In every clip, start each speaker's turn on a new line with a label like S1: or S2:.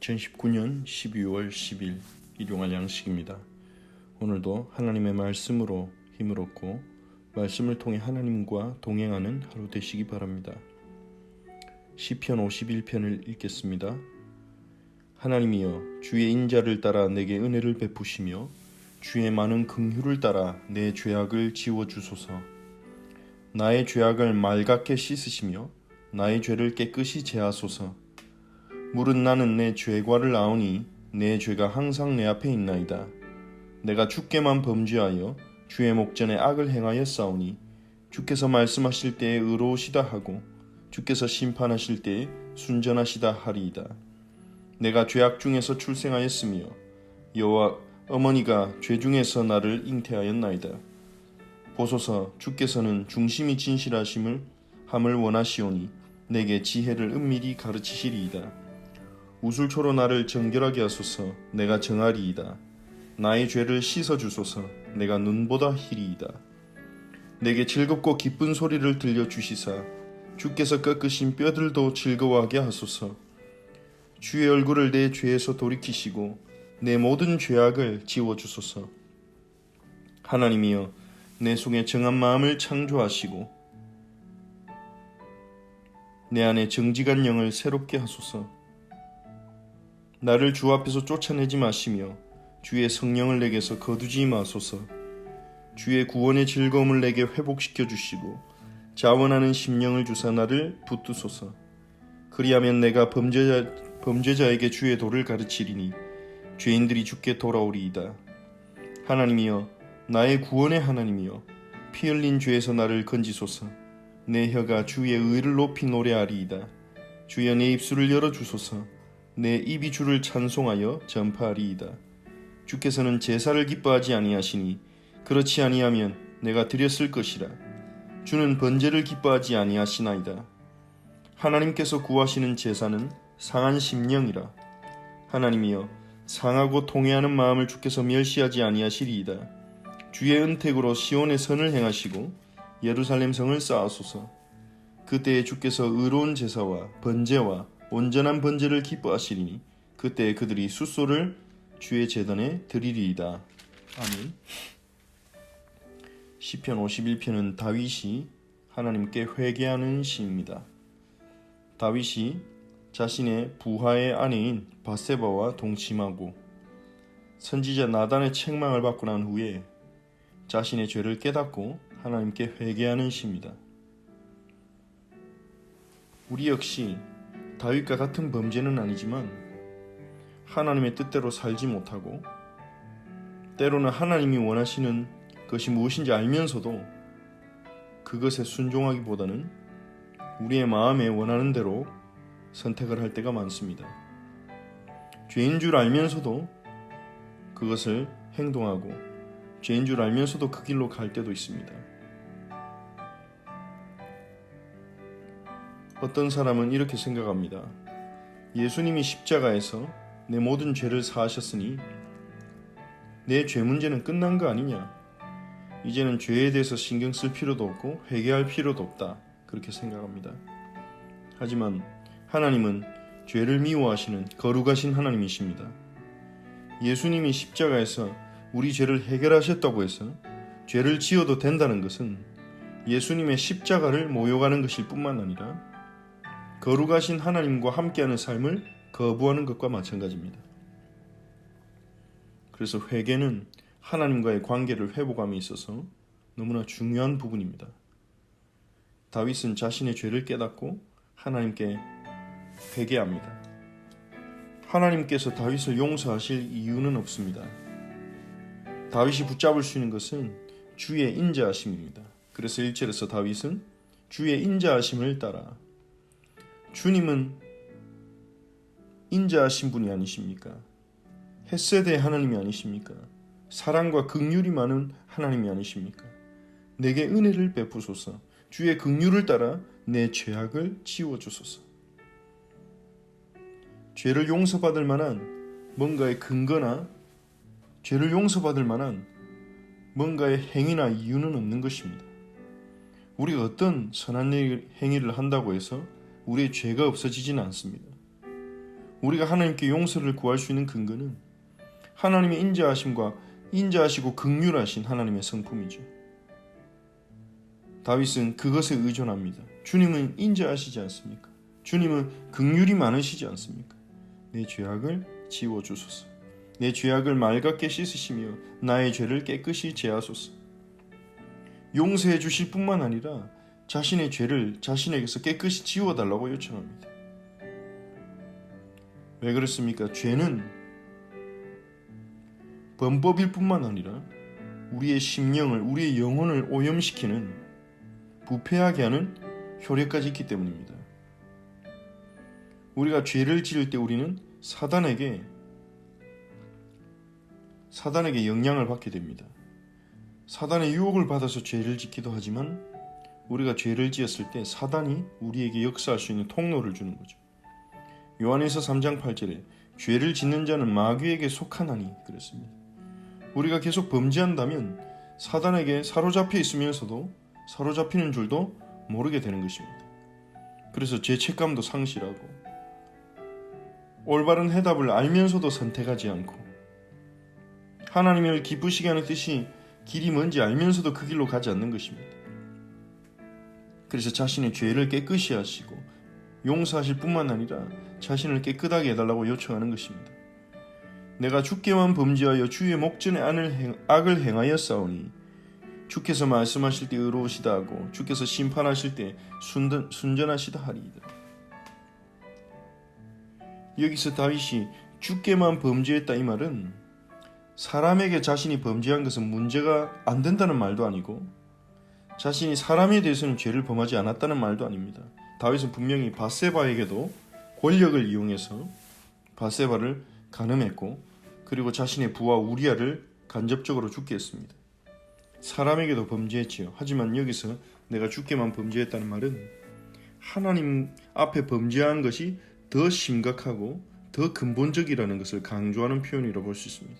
S1: 2019년 12월 10일 일용할 양식입니다. 오늘도 하나님의 말씀으로 힘을 얻고 말씀을 통해 하나님과 동행하는 하루 되시기 바랍니다. 시편 51편을 읽겠습니다. 하나님이여, 주의 인자를 따라 내게 은혜를 베푸시며 주의 많은 긍휼을 따라 내 죄악을 지워주소서. 나의 죄악을 맑게 씻으시며 나의 죄를 깨끗이 제하소서. 물은 나는 내 죄과를 아오니 내 죄가 항상 내 앞에 있나이다. 내가 주께만 범죄하여 주의 목전에 악을 행하여 싸우니 주께서 말씀하실 때에 의로우시다 하고 주께서 심판하실 때에 순전하시다 하리이다. 내가 죄악 중에서 출생하였으며 여호와 어머니가 죄 중에서 나를 잉태하였나이다. 보소서, 주께서는 중심이 진실하심을 함을 원하시오니 내게 지혜를 은밀히 가르치시리이다. 우술초로 나를 정결하게 하소서. 내가 정하리이다. 나의 죄를 씻어주소서. 내가 눈보다 희리이다. 내게 즐겁고 기쁜 소리를 들려주시사 주께서 꺾으신 뼈들도 즐거워하게 하소서. 주의 얼굴을 내 죄에서 돌이키시고 내 모든 죄악을 지워주소서. 하나님이여, 내 속에 정한 마음을 창조하시고 내 안에 정직한 영을 새롭게 하소서. 나를 주 앞에서 쫓아내지 마시며 주의 성령을 내게서 거두지 마소서. 주의 구원의 즐거움을 내게 회복시켜 주시고 자원하는 심령을 주사 나를 붙드소서. 그리하면 내가 범죄자에게 주의 도를 가르치리니 죄인들이 주께 돌아오리이다. 하나님이여, 나의 구원의 하나님이여, 피 흘린 죄에서 나를 건지소서. 내 혀가 주의 의를 높이 노래하리이다. 주여, 내 입술을 열어주소서. 내 입이 주를 찬송하여 전파하리이다. 주께서는 제사를 기뻐하지 아니하시니 그렇지 아니하면 내가 드렸을 것이라. 주는 번제를 기뻐하지 아니하시나이다. 하나님께서 구하시는 제사는 상한 심령이라. 하나님이여, 상하고 통회하는 마음을 주께서 멸시하지 아니하시리이다. 주의 은택으로 시온의 선을 행하시고 예루살렘 성을 쌓으소서. 그때에 주께서 의로운 제사와 번제와 온전한 번제를 기뻐하시리니 그때 그들이 숫소를 주의 제단에 드리리이다. 아멘. 시편 51편은 다윗이 하나님께 회개하는 시입니다. 다윗이 자신의 부하의 아내인 바세바와 동침하고 선지자 나단의 책망을 받고 난 후에 자신의 죄를 깨닫고 하나님께 회개하는 시입니다. 우리 역시 다윗과 같은 범죄는 아니지만 하나님의 뜻대로 살지 못하고 때로는 하나님이 원하시는 것이 무엇인지 알면서도 그것에 순종하기보다는 우리의 마음에 원하는 대로 선택을 할 때가 많습니다. 죄인 줄 알면서도 그것을 행동하고 죄인 줄 알면서도 그 길로 갈 때도 있습니다. 어떤 사람은 이렇게 생각합니다. 예수님이 십자가에서 내 모든 죄를 사하셨으니 내 죄 문제는 끝난 거 아니냐? 이제는 죄에 대해서 신경 쓸 필요도 없고 회개할 필요도 없다. 그렇게 생각합니다. 하지만 하나님은 죄를 미워하시는 거룩하신 하나님이십니다. 예수님이 십자가에서 우리 죄를 해결하셨다고 해서 죄를 지어도 된다는 것은 예수님의 십자가를 모욕하는 것일 뿐만 아니라 거룩하신 하나님과 함께하는 삶을 거부하는 것과 마찬가지입니다. 그래서 회개는 하나님과의 관계를 회복함에 있어서 너무나 중요한 부분입니다. 다윗은 자신의 죄를 깨닫고 하나님께 회개합니다. 하나님께서 다윗을 용서하실 이유는 없습니다. 다윗이 붙잡을 수 있는 것은 주의 인자하심입니다. 그래서 1절에서 다윗은 주의 인자하심을 따라, 주님은 인자하신 분이 아니십니까? 헷세대의 하나님이 아니십니까? 사랑과 긍휼이 많은 하나님이 아니십니까? 내게 은혜를 베푸소서. 주의 긍휼을 따라 내 죄악을 지워주소서. 죄를 용서받을 만한 뭔가의 근거나 죄를 용서받을 만한 뭔가의 행위나 이유는 없는 것입니다. 우리가 어떤 선한 행위를 한다고 해서 우리의 죄가 없어지지는 않습니다. 우리가 하나님께 용서를 구할 수 있는 근거는 하나님의 인자하심과 인자하시고 긍휼하신 하나님의 성품이죠. 다윗은 그것에 의존합니다. 주님은 인자하시지 않습니까? 주님은 긍휼이 많으시지 않습니까? 내 죄악을 지워주소서. 내 죄악을 맑게 씻으시며 나의 죄를 깨끗이 제하소서. 용서해 주실 뿐만 아니라 자신의 죄를 자신에게서 깨끗이 지워달라고 요청합니다. 왜 그렇습니까? 죄는 범법일 뿐만 아니라 우리의 심령을, 우리의 영혼을 오염시키는, 부패하게 하는 효력까지 있기 때문입니다. 우리가 죄를 지을 때 우리는 사단에게 영향을 받게 됩니다. 사단의 유혹을 받아서 죄를 짓기도 하지만 우리가 죄를 지었을 때 사단이 우리에게 역사할 수 있는 통로를 주는 거죠. 요한에서 3장 8절에 죄를 짓는 자는 마귀에게 속하나니 그랬습니다. 우리가 계속 범죄한다면 사단에게 사로잡혀 있으면서도 사로잡히는 줄도 모르게 되는 것입니다. 그래서 죄책감도 상실하고 올바른 해답을 알면서도 선택하지 않고 하나님을 기쁘시게 하는 뜻이 길이 뭔지 알면서도 그 길로 가지 않는 것입니다. 그래서 자신의 죄를 깨끗이 하시고 용서하실 뿐만 아니라 자신을 깨끗하게 해달라고 요청하는 것입니다. 내가 주께만 범죄하여 주의 목전에 악을 행하였사오니 주께서 말씀하실 때 의로우시다 하고 주께서 심판하실 때 순전하시다 하리이다. 여기서 다윗이 주께만 범죄했다 이 말은 사람에게 자신이 범죄한 것은 문제가 안 된다는 말도 아니고 자신이 사람에 대해서는 죄를 범하지 않았다는 말도 아닙니다. 다윗은 분명히 밧세바에게도 권력을 이용해서 밧세바를 간음했고 그리고 자신의 부하 우리아를 간접적으로 죽게 했습니다. 사람에게도 범죄했지요. 하지만 여기서 내가 주께만 범죄했다는 말은 하나님 앞에 범죄한 것이 더 심각하고 더 근본적이라는 것을 강조하는 표현이라고 볼 수 있습니다.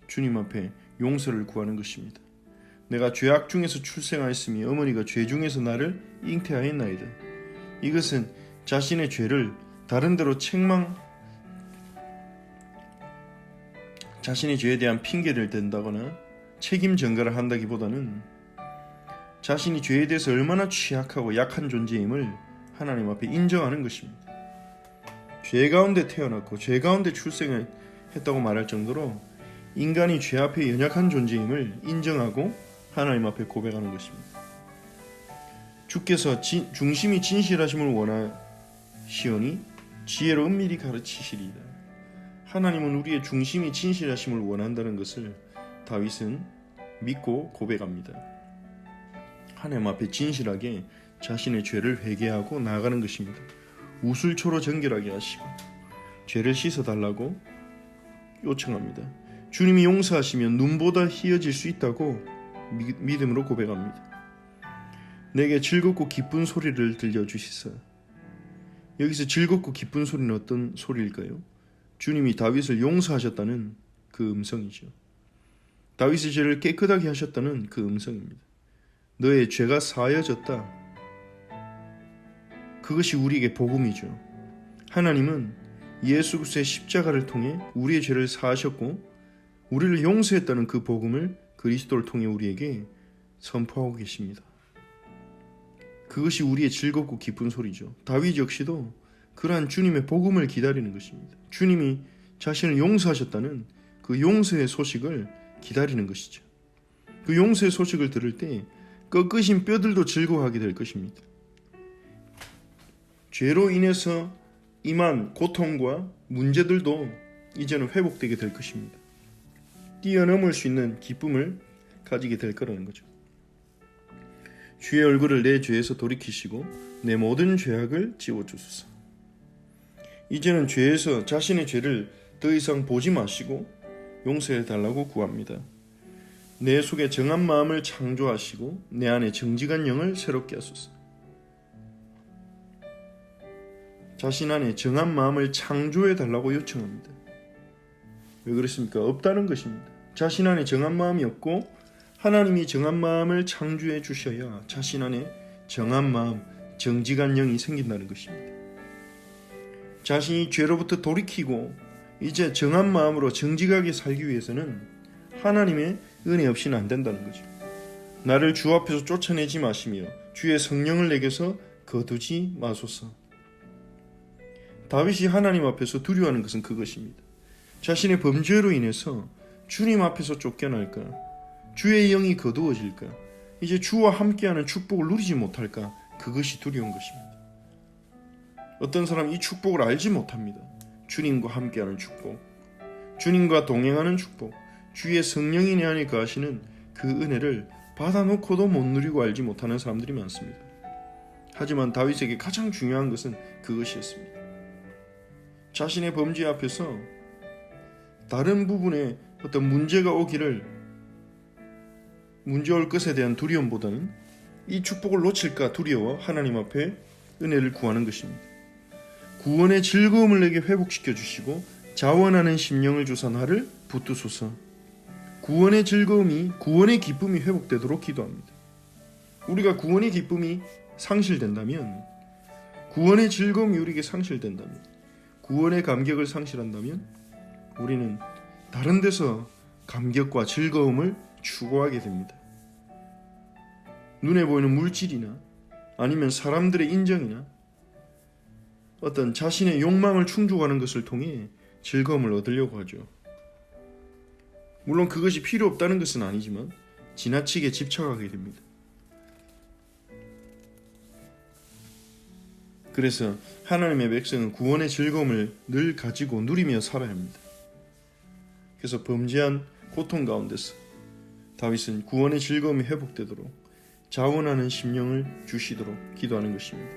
S1: 주님 앞에 용서를 구하는 것입니다. 내가 죄악 중에서 출생하였으며 어머니가 죄 중에서 나를 잉태하였나이다. 이것은 자신의 죄를 다른 데로 자신의 죄에 대한 핑계를 댄다거나 책임 전가를 한다기보다는 자신이 죄에 대해서 얼마나 취약하고 약한 존재임을 하나님 앞에 인정하는 것입니다. 죄 가운데 태어났고 죄 가운데 출생했다고 말할 정도로 인간이 죄 앞에 연약한 존재임을 인정하고 하나님 앞에 고백하는 것입니다. 주께서 중심이 진실하심을 원하시오니 지혜로 은밀히 가르치시리이다. 하나님은 우리의 중심이 진실하심을 원한다는 것을 다윗은 믿고 고백합니다. 하나님 앞에 진실하게 자신의 죄를 회개하고 나아가는 것입니다. 우슬초로 정결하게 하시고 죄를 씻어달라고 요청합니다. 주님이 용서하시면 눈보다 희어질 수 있다고 믿음으로 고백합니다. 내게 즐겁고 기쁜 소리를 들려주시사. 여기서 즐겁고 기쁜 소리는 어떤 소리일까요? 주님이 다윗을 용서하셨다는 그 음성이죠. 다윗의 죄를 깨끗하게 하셨다는 그 음성입니다. 너의 죄가 사하여졌다. 그것이 우리에게 복음이죠. 하나님은 예수 그리스도의 십자가를 통해 우리의 죄를 사하셨고 우리를 용서했다는 그 복음을 그리스도를 통해 우리에게 선포하고 계십니다. 그것이 우리의 즐겁고 기쁜 소리죠. 다윗 역시도 그러한 주님의 복음을 기다리는 것입니다. 주님이 자신을 용서하셨다는 그 용서의 소식을 기다리는 것이죠. 그 용서의 소식을 들을 때 꺾으신 뼈들도 즐거워하게 될 것입니다. 죄로 인해서 임한 고통과 문제들도 이제는 회복되게 될 것입니다. 뛰어넘을 수 있는 기쁨을 가지게 될 거라는 거죠. 주의 얼굴을 내 죄에서 돌이키시고 내 모든 죄악을 지워주소서. 이제는 죄에서 자신의 죄를 더 이상 보지 마시고 용서해 달라고 구합니다. 내 속에 정한 마음을 창조하시고 내 안에 정직한 영을 새롭게 하소서. 자신 안에 정한 마음을 창조해 달라고 요청합니다. 왜 그렇습니까? 없다는 것입니다. 자신 안에 정한 마음이 없고 하나님이 정한 마음을 창조해 주셔야 자신 안에 정한 마음, 정직한 영이 생긴다는 것입니다. 자신이 죄로부터 돌이키고 이제 정한 마음으로 정직하게 살기 위해서는 하나님의 은혜 없이는 안 된다는 거죠. 나를 주 앞에서 쫓아내지 마시며 주의 성령을 내게서 거두지 마소서. 다윗이 하나님 앞에서 두려워하는 것은 그것입니다. 자신의 범죄로 인해서 주님 앞에서 쫓겨날까, 주의 영이 거두어질까, 이제 주와 함께하는 축복을 누리지 못할까, 그것이 두려운 것입니다. 어떤 사람은 이 축복을 알지 못합니다. 주님과 함께하는 축복, 주님과 동행하는 축복, 주의 성령이 내 안에 거하시는 그 은혜를 받아놓고도 못 누리고 알지 못하는 사람들이 많습니다. 하지만 다윗에게 가장 중요한 것은 그것이었습니다. 자신의 범죄 앞에서 다른 부분에 어떤 문제가 오기를, 문제 올 것에 대한 두려움보다는 이 축복을 놓칠까 두려워 하나님 앞에 은혜를 구하는 것입니다. 구원의 즐거움을 내게 회복시켜 주시고 자원하는 심령을 주사 나를 붙드소서. 구원의 즐거움이, 구원의 기쁨이 회복되도록 기도합니다. 우리가 구원의 기쁨이 상실된다면, 구원의 즐거움이 우리에게 상실된다면, 구원의 감격을 상실한다면 우리는 다른 데서 감격과 즐거움을 추구하게 됩니다. 눈에 보이는 물질이나 아니면 사람들의 인정이나 어떤 자신의 욕망을 충족하는 것을 통해 즐거움을 얻으려고 하죠. 물론 그것이 필요 없다는 것은 아니지만 지나치게 집착하게 됩니다. 그래서 하나님의 백성은 구원의 즐거움을 늘 가지고 누리며 살아야 합니다. 그래서 범죄한 고통 가운데서 다윗은 구원의 즐거움이 회복되도록 자원하는 심령을 주시도록 기도하는 것입니다.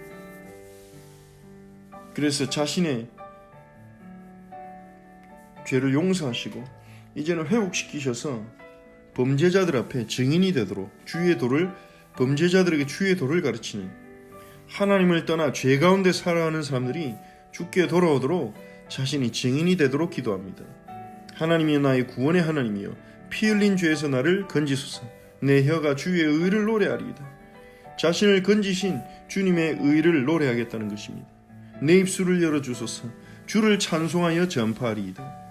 S1: 그래서 자신의 죄를 용서하시고 이제는 회복시키셔서 범죄자들 앞에 증인이 되도록 주의 도를, 범죄자들에게 주의 도를 가르치는, 하나님을 떠나 죄 가운데 살아가는 사람들이 주께 돌아오도록 자신이 증인이 되도록 기도합니다. 하나님이 나의 구원의 하나님이여 피 흘린 죄에서 나를 건지소서. 내 혀가 주의 의를 노래하리이다. 자신을 건지신 주님의 의를 노래하겠다는 것입니다. 내 입술을 열어주소서. 주를 찬송하여 전파하리이다.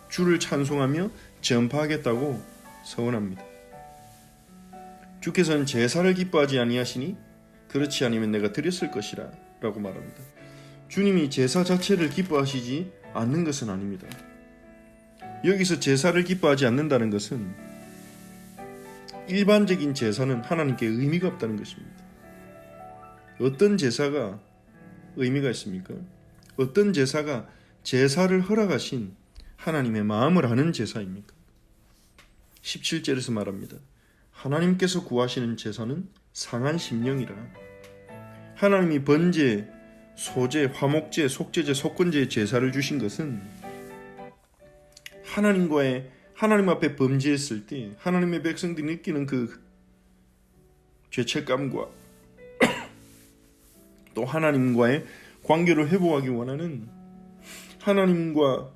S1: 주를 찬송하며 전파하겠다고 서원합니다. 주께서는 제사를 기뻐하지 아니하시니 그렇지 않으면 내가 드렸을 것이라 라고 말합니다. 주님이 제사 자체를 기뻐하시지 않는 것은 아닙니다. 여기서 제사를 기뻐하지 않는다는 것은 일반적인 제사는 하나님께 의미가 없다는 것입니다. 어떤 제사가 의미가 있습니까? 어떤 제사가 제사를 허락하신 하나님의 마음을 아는 제사입니까? 17절에서 말합니다. 하나님께서 구하시는 제사는 상한 심령이라. 하나님이 번제, 소제, 화목제, 속제제, 속건제의 제사를 주신 것은 하나님 앞에 범죄했을 때 하나님의 백성들이 느끼는 그 죄책감과 또 하나님과의 관계를 회복하기 원하는, 하나님부터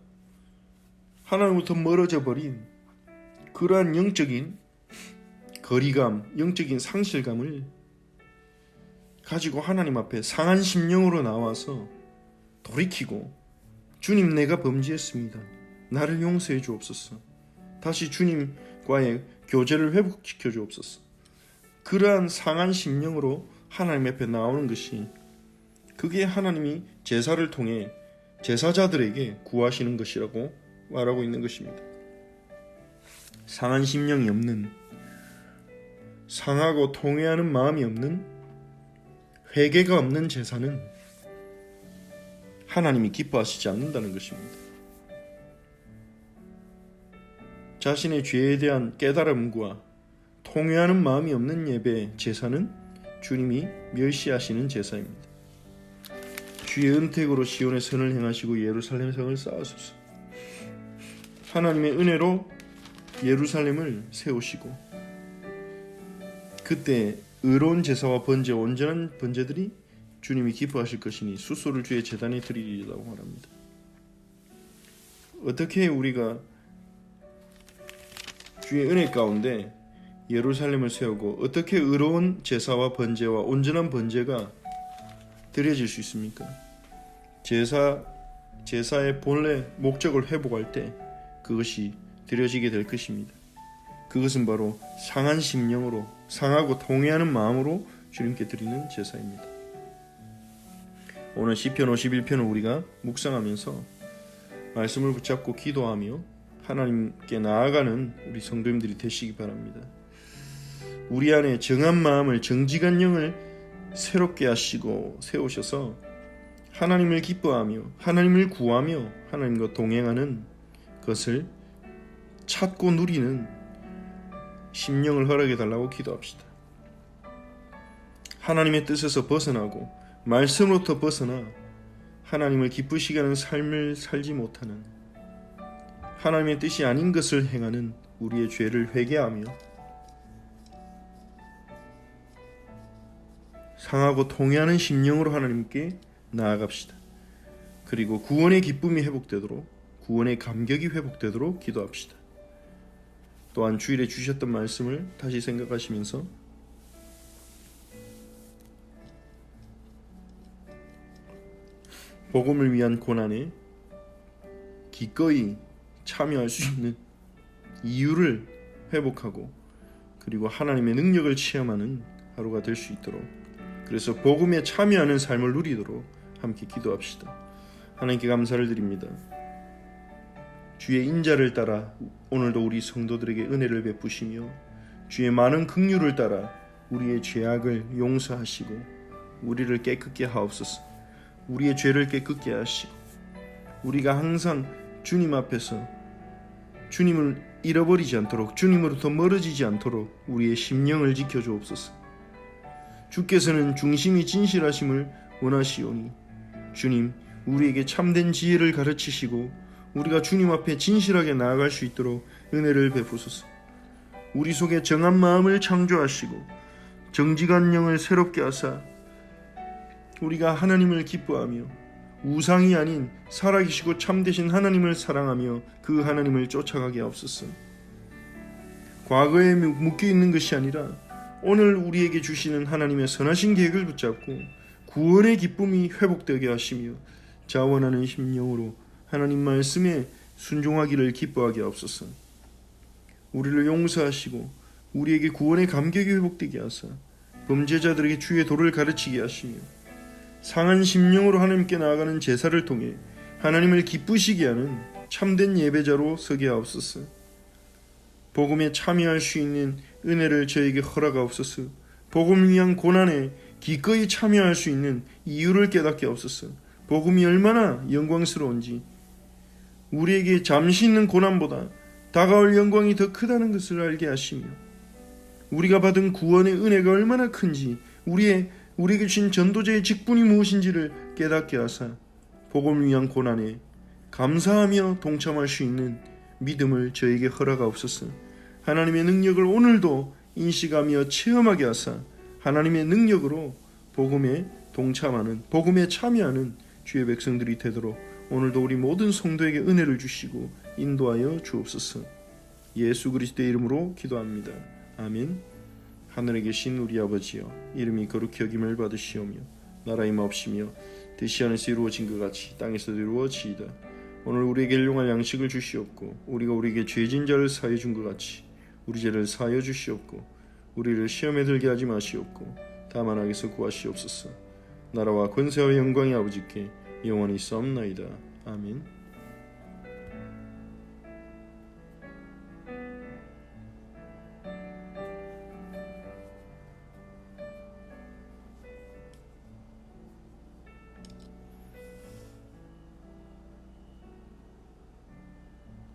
S1: 멀어져 버린 그러한 영적인 거리감, 영적인 상실감을 가지고 하나님 앞에 상한 심령으로 나와서 돌이키고, 주님 내가 범죄했습니다. 나를 용서해 주옵소서. 다시 주님과의 교제를 회복시켜 주옵소서. 그러한 상한 심령으로 하나님 앞에 나오는 것이, 그게 하나님이 제사를 통해 제사자들에게 구하시는 것이라고 말하고 있는 것입니다. 상한 심령이 없는, 상하고 통회하는 마음이 없는, 회개가 없는 제사는 하나님이 기뻐하시지 않는다는 것입니다. 자신의 죄에 대한 깨달음과 통회하는 마음이 없는 예배, 제사는 주님이 멸시하시는 제사입니다. 주의 은택으로 시온의 선을 행하시고 예루살렘 성을 쌓으소서. 하나님의 은혜로 예루살렘을 세우시고 그때 의로운 제사와 번제, 온전한 번제들이 주님이 기뻐하실 것이니 수소를 주의 제단에 드리리라고 말합니다. 어떻게 우리가 주의 은혜 가운데 예루살렘을 세우고 어떻게 의로운 제사와 번제와 온전한 번제가 드려질 수 있습니까? 제사의 본래 목적을 회복할 때 그것이 드려지게 될 것입니다. 그것은 바로 상한 심령으로, 상하고 통회하는 마음으로 주님께 드리는 제사입니다. 오늘 시편 51편을 우리가 묵상하면서 말씀을 붙잡고 기도하며 하나님께 나아가는 우리 성도님들이 되시기 바랍니다. 우리 안에 정한 마음을, 정직한 영을 새롭게 하시고 세우셔서 하나님을 기뻐하며 하나님을 구하며 하나님과 동행하는 것을 찾고 누리는 심령을 허락해 달라고 기도합시다. 하나님의 뜻에서 벗어나고 말씀으로부터 벗어나 하나님을 기쁘시게 하는 삶을 살지 못하는, 하나님의 뜻이 아닌 것을 행하는 우리의 죄를 회개하며 상하고 통회하는 심령으로 하나님께 나아갑시다. 그리고 구원의 기쁨이 회복되도록, 구원의 감격이 회복되도록 기도합시다. 또한 주일에 주셨던 말씀을 다시 생각하시면서 복음을 위한 고난에 기꺼이 참여할 수 있는 이유를 회복하고 그리고 하나님의 능력을 체험하는 하루가 될 수 있도록, 그래서 복음에 참여하는 삶을 누리도록 함께 기도합시다. 하나님께 감사를 드립니다. 주의 인자를 따라 오늘도 우리 성도들에게 은혜를 베푸시며 주의 많은 긍휼을 따라 우리의 죄악을 용서하시고 우리를 깨끗게 하옵소서. 우리의 죄를 깨끗게 하시고 우리가 항상 주님 앞에서 주님을 잃어버리지 않도록, 주님으로부터 멀어지지 않도록 우리의 심령을 지켜주옵소서. 주께서는 중심이 진실하심을 원하시오니 주님, 우리에게 참된 지혜를 가르치시고 우리가 주님 앞에 진실하게 나아갈 수 있도록 은혜를 베푸소서. 우리 속에 정한 마음을 창조하시고 정직한 영을 새롭게 하사 우리가 하나님을 기뻐하며 우상이 아닌 살아계시고 참되신 하나님을 사랑하며 그 하나님을 쫓아가게 하옵소서. 과거에 묶여있는 것이 아니라 오늘 우리에게 주시는 하나님의 선하신 계획을 붙잡고 구원의 기쁨이 회복되게 하시며 자원하는 심령으로 하나님 말씀에 순종하기를 기뻐하게 하옵소서. 우리를 용서하시고 우리에게 구원의 감격이 회복되게 하사 범죄자들에게 주의 도를 가르치게 하시며 상한 심령으로 하나님께 나아가는 제사를 통해 하나님을 기쁘시게 하는 참된 예배자로 서게 하옵소서. 복음에 참여할 수 있는 은혜를 저에게 허락하옵소서. 복음을 위한 고난에 기꺼이 참여할 수 있는 이유를 깨닫게 하옵소서. 복음이 얼마나 영광스러운지, 우리에게 잠시 있는 고난보다 다가올 영광이 더 크다는 것을 알게 하시며 우리가 받은 구원의 은혜가 얼마나 큰지, 우리에게 주신 전도자의 직분이 무엇인지를 깨닫게 하사 복음을 위한 고난에 감사하며 동참할 수 있는 믿음을 저에게 허락하옵소서. 하나님의 능력을 오늘도 인식하며 체험하게 하사 하나님의 능력으로 복음에 동참하는, 복음에 참여하는 주의 백성들이 되도록 오늘도 우리 모든 성도에게 은혜를 주시고 인도하여 주옵소서. 예수 그리스도의 이름으로 기도합니다. 아멘. 하늘에 계신 우리 아버지여, 이름이 거룩히 여김을 받으시오며 나라의 마옵시며 뜻이 하늘에서 이루어진 것 같이 땅에서도 이루어지이다. 오늘 우리에게 일용할 양식을 주시옵고 우리가 우리에게 죄진 자를 사하여 준 것 같이 우리 죄를 사하여 주시옵고 우리를 시험에 들게 하지 마시옵고 다만 악에서 구하시옵소서. 나라와 권세와 영광이 아버지께 영원히 있사옵나이다. 아멘.